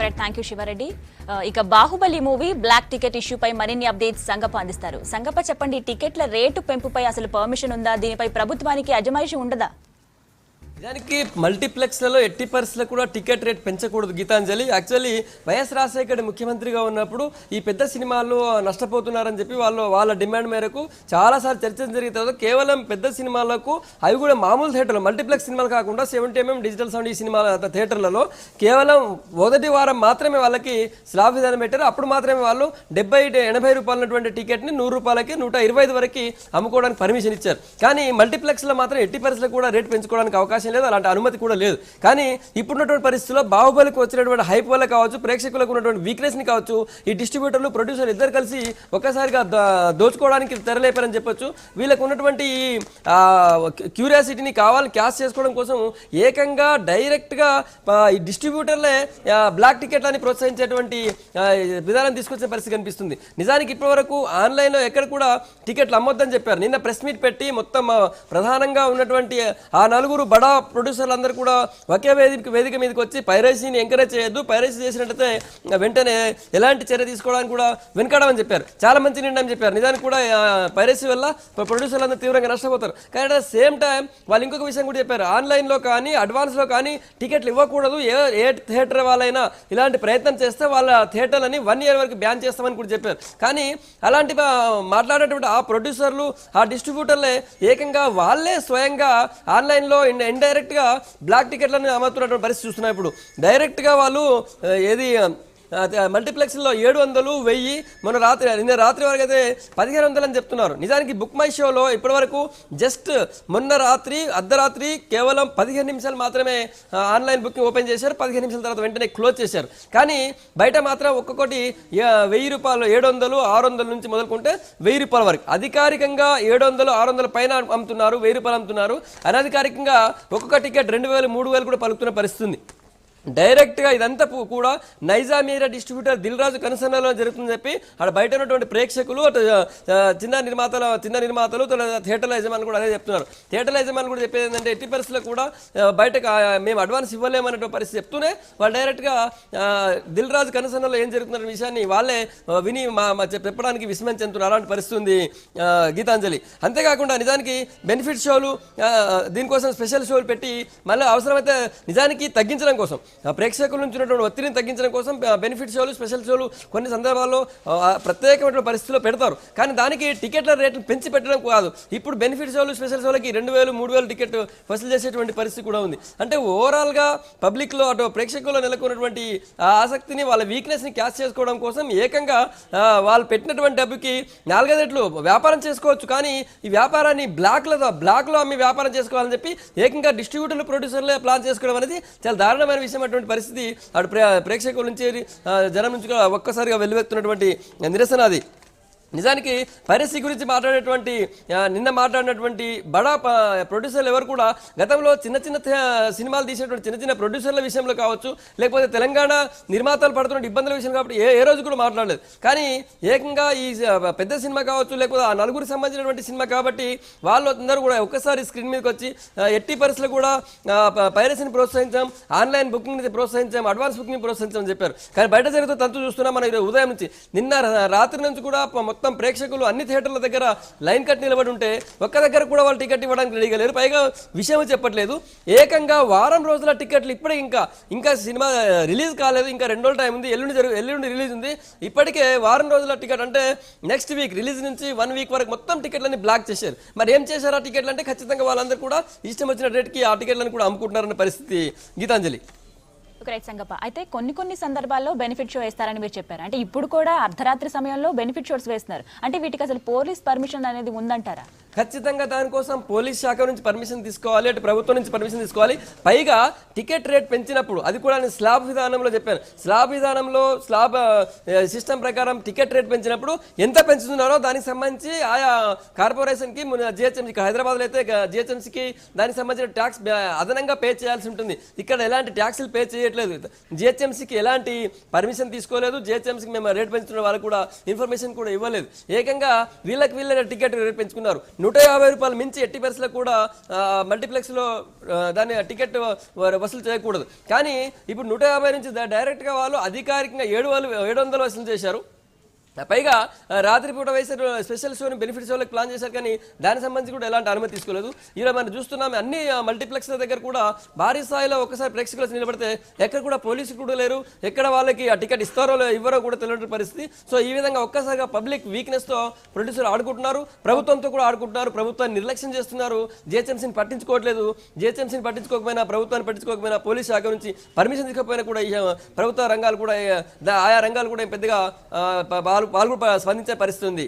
Thank you Shivareddy. ఇక Baahubali movie black ticket ఇష్యూపై మరిన్ని అప్డేట్స్ సంగప్ప అందిస్తారు. సంగప్ప చెప్పండి, టికెట్ల రేటు పెంపుపై అసలు పర్మిషన్ ఉందా? దీనిపై ప్రభుత్వానికి అజమాయిషీ ఉండదా? దానికి మల్టీప్లెక్స్లలో ఎట్టి పరిస్థితుల్లో కూడా టికెట్ రేట్ పెంచకూడదు గీతాంజలి. యాక్చువల్లీ వైఎస్ రాజశేఖర్ ముఖ్యమంత్రిగా ఉన్నప్పుడు ఈ పెద్ద సినిమాలు నష్టపోతున్నారని చెప్పి వాళ్ళ డిమాండ్ మేరకు చాలాసార్లు చర్చ జరిగిన తర్వాత కేవలం పెద్ద సినిమాలకు అవి కూడా మామూలు థియేటర్లు మల్టీప్లెక్స్ సినిమాలు కాకుండా 70mm డిజిటల్ సౌండ్ ఈ సినిమాల థియేటర్లలో కేవలం మొదటి వారం మాత్రమే వాళ్ళకి స్లాబ్ విధానం పెట్టారు. అప్పుడు మాత్రమే వాళ్ళు 70-80 రూపాయలటువంటి టికెట్ని 100 రూపాయలకి 125 వరకు అమ్ముకోవడానికి పర్మిషన్ ఇచ్చారు. కానీ మల్టీప్లెక్స్లో మాత్రం ఎట్టి పరిస్థితుల్లో కూడా రేట్ పెంచుకోవడానికి అవకాశం లేదు, అలాంటి అనుమతి కూడా లేదు. కానీ ఇప్పుడున్నటువంటి పరిస్థితుల్లో బాహుబలికి వచ్చినటువంటి హైప్ వల్ల కావచ్చు, ప్రేక్షకులకు ఉన్నటువంటి వీక్నెస్ని కావచ్చు, ఈ డిస్ట్రిబ్యూటర్లు ప్రొడ్యూసర్ ఇద్దరు కలిసి ఒక్కసారిగా దోచుకోవడానికి తెరలేపారని చెప్పొచ్చు. వీళ్ళకు ఉన్నటువంటి క్యూరియాసిటీని క్యాష్ చేసుకోవడం కోసం ఏకంగా డైరెక్ట్గా ఈ డిస్ట్రిబ్యూటర్లే బ్లాక్ టికెట్లని ప్రోత్సహించేటువంటి విధానం తీసుకొచ్చిన పరిస్థితి కనిపిస్తుంది. నిజానికి ఇప్పటివరకు ఆన్లైన్లో ఎక్కడ కూడా టికెట్లు అమ్మొద్దని చెప్పారు. నిన్న ప్రెస్ మీట్ పెట్టి మొత్తం ప్రధానంగా ఉన్నటువంటి ఆ నలుగురు బడా ప్రొడ్యూసర్లు అందరూ కూడా ఒకే వేదిక మీదకి వచ్చి పైరసీని ఎంకరేజ్ చేయొద్దు, పైరసీ చేసినట్టయితే వెంటనే ఎలాంటి చర్య తీసుకోవడానికి కూడా వెనకాడమని చెప్పారు. చాలా మంచి నిర్ణయం చెప్పారు. నిజానికి కూడా పైరసీ వల్ల ప్రొడ్యూసర్లు అందరూ తీవ్రంగా నష్టపోతారు. కానీ అట్ ద సేమ్ టైం వాళ్ళు ఇంకొక విషయం కూడా చెప్పారు, ఆన్లైన్లో కానీ అడ్వాన్స్లో కానీ టికెట్లు ఇవ్వకూడదు. ఏ థియేటర్ వాళ్ళైనా ఇలాంటి ప్రయత్నం చేస్తే వాళ్ళ థియేటర్లని 1 year వరకు బ్యాన్ చేస్తామని కూడా చెప్పారు. కానీ అలాంటి మాట్లాడేటువంటి ఆ ప్రొడ్యూసర్లు ఆ డిస్ట్రిబ్యూటర్లే ఏకంగా వాళ్ళే స్వయంగా ఆన్లైన్లో ఇండైరెక్ట్గా బ్లాక్ టికెట్లను అమ్ముతున్నటువంటి పరిస్థితి చూస్తున్నాయి. ఇప్పుడు డైరెక్ట్గా వాళ్ళు ఏది మల్టీప్లెక్స్లో 700, 1000 నిన్న రాత్రి వరకు అయితే 1500 అని చెప్తున్నారు. నిజానికి బుక్ మై షోలో ఇప్పటివరకు జస్ట్ మొన్న అర్ధరాత్రి కేవలం 15 నిమిషాలు మాత్రమే ఆన్లైన్ బుకింగ్ ఓపెన్ చేశారు. 15 నిమిషాల తర్వాత వెంటనే క్లోజ్ చేశారు. కానీ బయట మాత్రం ఒక్కొక్కటి 1000 రూపాయలు, 700, 600 నుంచి మొదలుకుంటే 1000 రూపాయల వరకు. అధికారికంగా 700, 600 పైన అమ్ముతున్నారు, 1000 రూపాయలు అమ్ముతున్నారు. అనధికారికంగా ఒక్కొక్క టికెట్ 2000, 3000 కూడా పలుకుతున్న పరిస్థితి ఉంది. డైరెక్ట్గా ఇదంతా కూడా నైజామీరా డిస్ట్రిబ్యూటర్ దిల్ రాజు కనుసన్నలో జరుగుతుందని చెప్పి అక్కడ బయట ఉన్నటువంటి ప్రేక్షకులు, చిన్న నిర్మాతలు థియేటర్ల యజమానులు కూడా అదే చెప్తున్నారు. థియేటర్ల యజమానులు కూడా చెప్పేది ఏంటంటే ఎట్టి పరిస్థితుల్లో కూడా బయటకు మేము అడ్వాన్స్ ఇవ్వలేమన్నటువంటి పరిస్థితి చెప్తూనే వాళ్ళు డైరెక్ట్గా దిల్ రాజు కనుసన్నలో ఏం జరుగుతున్న విషయాన్ని వాళ్ళే విని చెప్పడానికి విస్మయం చెందుతున్నారు. అలాంటి పరిస్థితి ఉంది గీతాంజలి. అంతేకాకుండా నిజానికి బెనిఫిట్ షోలు, దీనికోసం స్పెషల్ షోలు పెట్టి మళ్ళీ అవసరమైతే నిజానికి తగ్గించడం కోసం, ప్రేక్షకుల నుంచి ఉన్నటువంటి ఒత్తిడిని తగ్గించడం కోసం బెనిఫిట్ షోలు, స్పెషల్ షోలు కొన్ని సందర్భాల్లో ప్రత్యేకమైన పరిస్థితిలో పెడతారు. కానీ దానికి టికెట్ల రేట్లు పెంచి పెట్టడం కాదు. ఇప్పుడు బెనిఫిట్ షోలు, స్పెషల్ షోలకి 2000, 3000 టికెట్ వసూలు చేసేటువంటి పరిస్థితి కూడా ఉంది. అంటే ఓవరాల్గా పబ్లిక్లో అటు ప్రేక్షకుల్లో నెలకొన్నటువంటి ఆసక్తిని, వాళ్ళ వీక్నెస్ని క్యాచ్ చేసుకోవడం కోసం ఏకంగా వాళ్ళు పెట్టినటువంటి డబ్బుకి 4-5 రెట్లు వ్యాపారం చేసుకోవచ్చు. కానీ ఈ వ్యాపారాన్ని బ్లాక్లో అమ్మి వ్యాపారం చేసుకోవాలని చెప్పి ఏకంగా డిస్ట్రిబ్యూటర్లు, ప్రొడ్యూసర్లే ప్లాన్ చేసుకోవడం అనేది చాలా దారుణమైన విషయం. అటువంటి పరిస్థితి అటు ప్రేక్షకుల నుంచి, జనం నుంచి ఒక్కసారిగా వెల్లువెత్తున్నటువంటి నిరసన అది. నిజానికి పైరసీ గురించి నిన్న మాట్లాడినటువంటి బడా ప్రొడ్యూసర్లు ఎవరు కూడా గతంలో చిన్న సినిమాలు తీసేటువంటి చిన్న ప్రొడ్యూసర్ల విషయంలో కావచ్చు, లేకపోతే తెలంగాణ నిర్మాతలు పడుతున్న ఇబ్బందుల విషయం కాబట్టి ఏ రోజు కూడా మాట్లాడలేదు. కానీ ఏకంగా ఈ పెద్ద సినిమా కావచ్చు, లేకపోతే ఆ నలుగురికి సంబంధించినటువంటి సినిమా కాబట్టి వాళ్ళు అందరూ కూడా ఒక్కసారి స్క్రీన్ మీదకి వచ్చి ఎట్టి పరిస్థితులు కూడా పైరసీని ప్రోత్సహించాం, ఆన్లైన్ బుకింగ్ని ప్రోత్సహించాం, అడ్వాన్స్ బుకింగ్ ప్రోత్సహించామని చెప్పారు. కానీ బయట జరుగుతూ తంతు చూస్తున్నాం మనం ఉదయం నుంచి. నిన్న రాత్రి నుంచి కూడా మొత్తం ప్రేక్షకులు అన్ని థియేటర్ల దగ్గర లైన్ కట్ నిలబడి ఉంటే ఒక్క దగ్గర కూడా వాళ్ళు టికెట్ ఇవ్వడానికి రెడీగా లేరు. పైగా విషయం చెప్పట్లేదు, ఏకంగా వారం రోజుల టికెట్లు ఇప్పుడే ఇంకా సినిమా రిలీజ్ కాలేదు, ఇంకా 2 రోజుల టైం ఉంది, ఎల్లుండి రిలీజ్ ఉంది. ఇప్పటికే వారం రోజుల టికెట్ అంటే నెక్స్ట్ వీక్ రిలీజ్ నుంచి 1 week వరకు మొత్తం టికెట్లని బ్లాక్ చేశారు. మరి ఏం చేశారు ఆ టికెట్లు అంటే ఖచ్చితంగా వాళ్ళందరూ కూడా ఇష్టం వచ్చిన రేట్కి ఆ టికెట్లను కూడా అమ్ముకుంటున్నారన్న పరిస్థితి గీతాంజలి. సంగప్ప, అయితే కొన్ని సందర్భాల్లో బెనిఫిట్ షో వేస్తారని మీరు చెప్పారు. అంటే ఇప్పుడు కూడా అర్ధరాత్రి సమయంలో బెనిఫిట్ షోస్ వేస్తున్నారు. అంటే వీటికి అసలు పోలీస్ పర్మిషన్ అనేది ఉందంటారా? ఖచ్చితంగా దానికోసం పోలీస్ శాఖ నుంచి పర్మిషన్ తీసుకోవాలి, అటు ప్రభుత్వం నుంచి పర్మిషన్ తీసుకోవాలి. పైగా టికెట్ రేట్ పెంచినప్పుడు అది కూడా నేను స్లాబ్ విధానంలో చెప్పాను. స్లాబ్ సిస్టమ్ ప్రకారం టికెట్ రేట్ పెంచినప్పుడు ఎంత పెంచుతున్నారో దానికి సంబంధించి ఆయా కార్పొరేషన్కి, జిహెచ్ఎంసీకి, హైదరాబాద్లో అయితే జిహెచ్ఎంసీకి దానికి సంబంధించిన ట్యాక్స్ అదనంగా పే చేయాల్సి ఉంటుంది. ఇక్కడ ఎలాంటి ట్యాక్సులు పే చేయట్లేదు, జిహెచ్ఎంసీకి ఎలాంటి పర్మిషన్ తీసుకోలేదు, జిహెచ్ఎంసీకి మేము రేట్ పెంచుతున్న వాళ్ళకు కూడా ఇన్ఫర్మేషన్ కూడా ఇవ్వలేదు. ఏకంగా వీళ్ళకి టికెట్ రేట్ పెంచుకున్నారు. రూపాయలు మించి ఎట్టి పరిస్థితుల్లో కూడా మల్టీప్లెక్స్లో దాన్ని టికెట్ వసూలు చేయకూడదు. కానీ ఇప్పుడు 150 నుంచి డైరెక్ట్గా వాళ్ళు అధికారికంగా 700 వసూలు చేశారు. పైగా రాత్రిపూట వేసే స్పెషల్ షోని బెనిఫిట్ షోలకు ప్లాన్ చేశారు, కానీ దానికి సంబంధించి కూడా ఎలాంటి అనుమతి తీసుకోలేదు. ఇలా మనం చూస్తున్నాం అన్ని మల్టీప్లెక్స్ల దగ్గర కూడా భారీ స్థాయిలో ఒకసారి ప్రేక్షకులు నిలబడితే ఎక్కడ కూడా పోలీసులు కూడా లేరు, ఎక్కడ వాళ్ళకి ఆ టికెట్ ఇస్తారో ఇవ్వరో కూడా తెలియని పరిస్థితి. సో ఈ విధంగా ఒక్కసారిగా పబ్లిక్ వీక్నెస్తో ప్రొడ్యూసర్ ఆడుకుంటున్నారు, ప్రభుత్వంతో కూడా ఆడుకుంటున్నారు, ప్రభుత్వాన్ని నిర్లక్ష్యం చేస్తున్నారు, జిహెచ్ఎంసీని పట్టించుకోవట్లేదు. జిహెచ్ఎంసీని పట్టించుకోకపోయినా, ప్రభుత్వాన్ని పట్టించుకోకపోయినా, పోలీస్ శాఖ నుంచి పర్మిషన్ తీసుకోకపోయినా కూడా ఈ ప్రభుత్వ రంగాలు కూడా ఆయా రంగాలు కూడా పెద్దగా స్పందించే పరిస్థితి ఉంది.